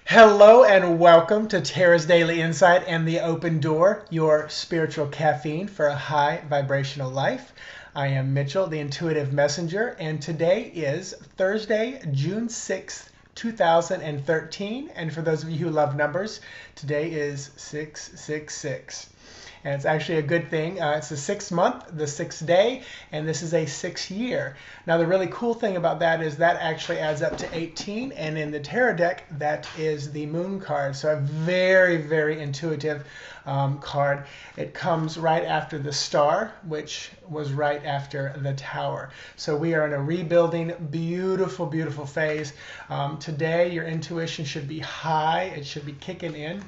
Hello and welcome to Tara's Daily Insight and the Open Door, your spiritual caffeine for a high vibrational life. I am Mitchell, the Intuitive Messenger, and today is Thursday, June 6th, 2013. And for those of you who love numbers, today is 666. And it's actually a good thing. It's the 6th month, the 6th day, and this is a 6th year. Now, the really cool thing about that is that actually adds up to 18, and in the tarot deck, that is the moon card. So a very, very intuitive card. It comes right after the star, which was right after the tower. So we are in a rebuilding, beautiful, beautiful phase. Today, your intuition should be high. It should be kicking in.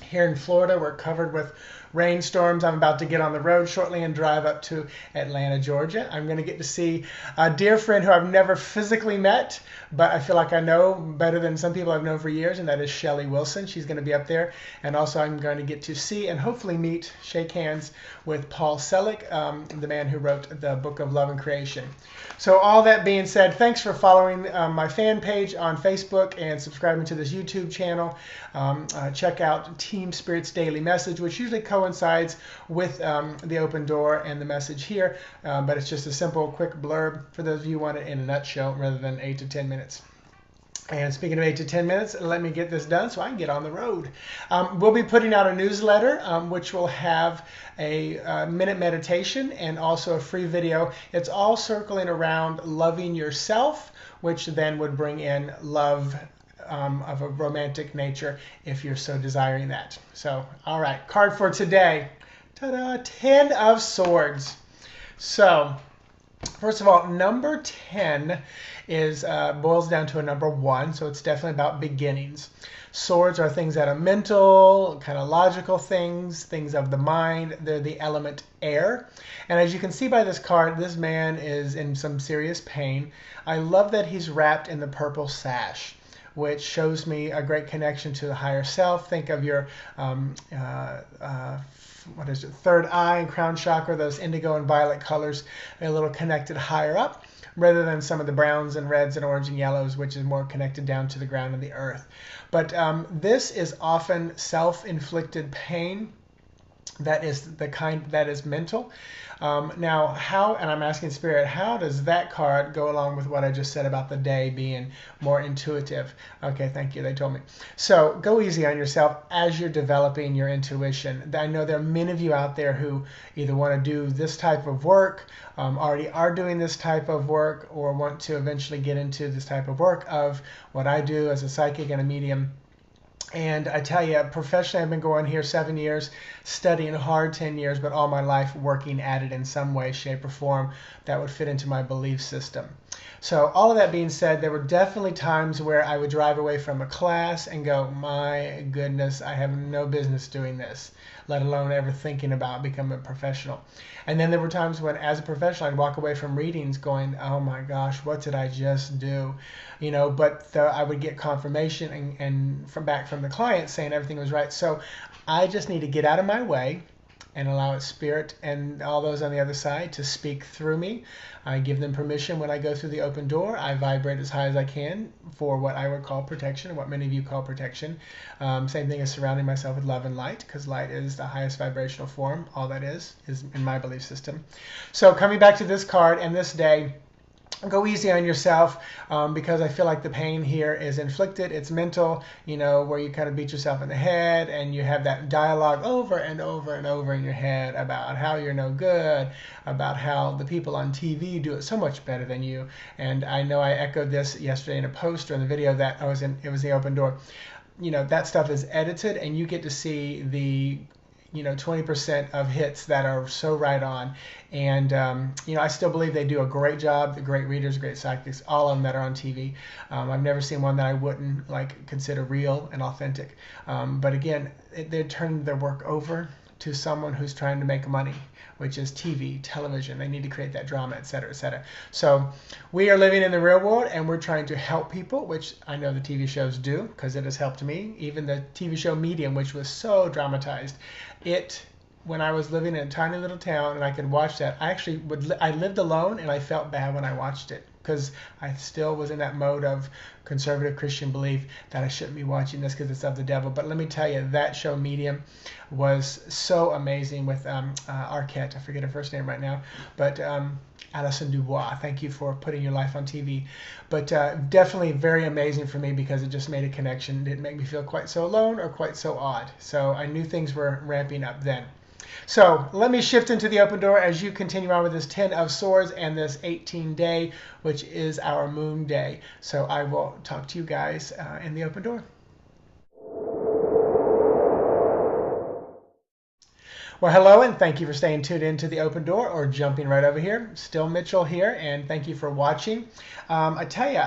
Here in Florida, we're covered with rainstorms. I'm about to get on the road shortly and drive up to Atlanta, Georgia. I'm going to get to see a dear friend who I've never physically met, but I feel like I know better than some people I've known for years, and that is Shelly Wilson. She's going to be up there. And also I'm going to get to see and hopefully meet, shake hands with Paul Selig, the man who wrote the Book of Love and Creation. So all that being said, thanks for following my fan page on Facebook and subscribing to this YouTube channel. Check out Team Spirit's Daily Message, which usually coincides with the open door and the message here, but it's just a simple, quick blurb for those of you who want it in a nutshell rather than 8 to 10 minutes. And speaking of 8 to 10 minutes, let me get this done so I can get on the road. We'll be putting out a newsletter, which will have a minute meditation and also a free video. It's all circling around loving yourself, which then would bring in love of a romantic nature if you're so desiring that. So, all right, card for today. Ta-da, 10 of Swords. So, first of all, number 10 is boils down to a number 1, so it's definitely about beginnings. Swords are things that are mental, kind of logical things, things of the mind. They're the element air. And as you can see by this card, this man is in some serious pain. I love that he's wrapped in the purple sash, which shows me a great connection to the higher self. Think of your third eye and crown chakra, those indigo and violet colors, a little connected higher up, rather than some of the browns and reds and orange and yellows, which is more connected down to the ground and the earth. But this is often self-inflicted pain that is the kind that is mental. Now, how, and I'm asking Spirit, how does that card go along with what I just said about the day being more intuitive? Okay, thank you, they told me. So go easy on yourself as you're developing your intuition. I know there are many of you out there who either want to do this type of work, already are doing this type of work, or want to eventually get into this type of work of what I do as a psychic and a medium. And I tell you, professionally, I've been going here 7 years, studying hard 10 years, but all my life working at it in some way, shape, or form that would fit into my belief system. So all of that being said, there were definitely times where I would drive away from a class and go, my goodness, I have no business doing this, let alone ever thinking about becoming a professional. And then there were times when, as a professional, I'd walk away from readings going, oh my gosh, what did I just do? You know, but I would get confirmation and back from the client saying everything was right. So I just need to get out of my way and allow its Spirit and all those on the other side to speak through me. I give them permission when I go through the open door. I vibrate as high as I can for what I would call protection, what many of you call protection. Same thing as surrounding myself with love and light, because light is the highest vibrational form. All that is in my belief system. So coming back to this card and this day, go easy on yourself, because I feel like the pain here is inflicted. It's mental, you know, where you kind of beat yourself in the head and you have that dialogue over and over and over in your head about how you're no good, about how the people on TV do it so much better than you. And I know I echoed this yesterday in a post or in the video that I was in. It was the open door. You know, that stuff is edited and you get to see the 20% of hits that are so right on. And, I still believe they do a great job. The great readers, great psychics, all of them that are on TV. I've never seen one that I wouldn't consider real and authentic. But again, they're turning their work over to someone who's trying to make money, which is TV, television. They need to create that drama, et cetera, et cetera. So we are living in the real world and we're trying to help people, which I know the TV shows do because it has helped me. Even the TV show Medium, which was so dramatized, when I was living in a tiny little town and I could watch that, I lived alone and I felt bad when I watched it. because I still was in that mode of conservative Christian belief that I shouldn't be watching this because it's of the devil. But let me tell you, that show Medium was so amazing with Arquette. I forget her first name right now, but Alison Dubois. Thank you for putting your life on TV. But definitely very amazing for me because it just made a connection. It didn't make me feel quite so alone or quite so odd. So I knew things were ramping up then. So let me shift into the open door as you continue on with this 10 of Swords and this 18 day, which is our moon day. So I will talk to you guys in the open door. Well, hello, and thank you for staying tuned into the open door or jumping right over here. Still Mitchell here, and thank you for watching. I tell you,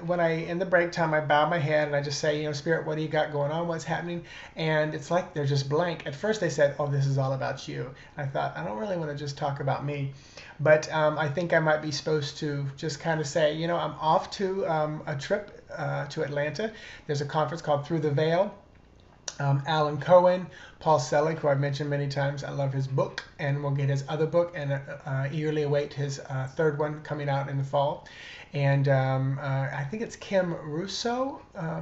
when in the break time, I bow my head and I just say, you know, Spirit, what do you got going on? What's happening? And it's like they're just blank. At first they said, oh, this is all about you. I thought, I don't really want to just talk about me. But I think I might be supposed to just kind of say, you know, I'm off to a trip to Atlanta. There's a conference called Through the Veil. Alan Cohen, Paul Selig, who I've mentioned many times. I love his book, and we'll get his other book and eagerly await his third one coming out in the fall. And I think it's Kim Russo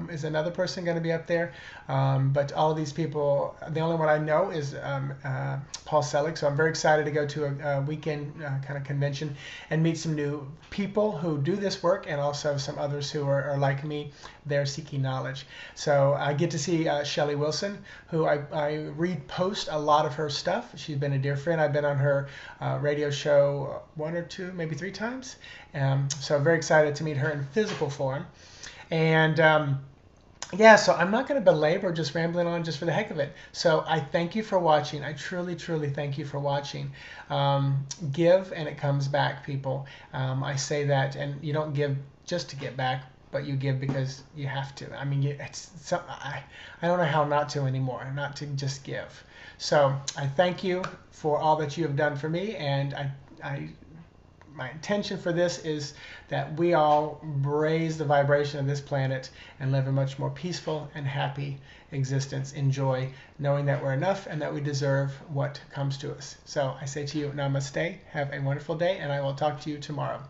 is another person going to be up there. But all of these people, the only one I know is Paul Selig. So I'm very excited to go to a weekend kind of convention and meet some new people who do this work, and also some others who are like me. They're seeking knowledge. So I get to see Shelley Wilson, who I read post a lot of her stuff. She's been a dear friend. I've been on her radio show 1 or 2, maybe 3 times. So I'm very excited to meet her in physical form. And yeah, so I'm not going to belabor just rambling on just for the heck of it. So I thank you for watching. I truly, truly thank you for watching. Give and it comes back, people. I say that, and you don't give just to get back, but you give because you have to. I mean, it's something, I don't know how not to anymore, not to just give. So I thank you for all that you have done for me, and my intention for this is that we all raise the vibration of this planet and live a much more peaceful and happy existence in joy, knowing that we're enough and that we deserve what comes to us. So I say to you, namaste, have a wonderful day, and I will talk to you tomorrow.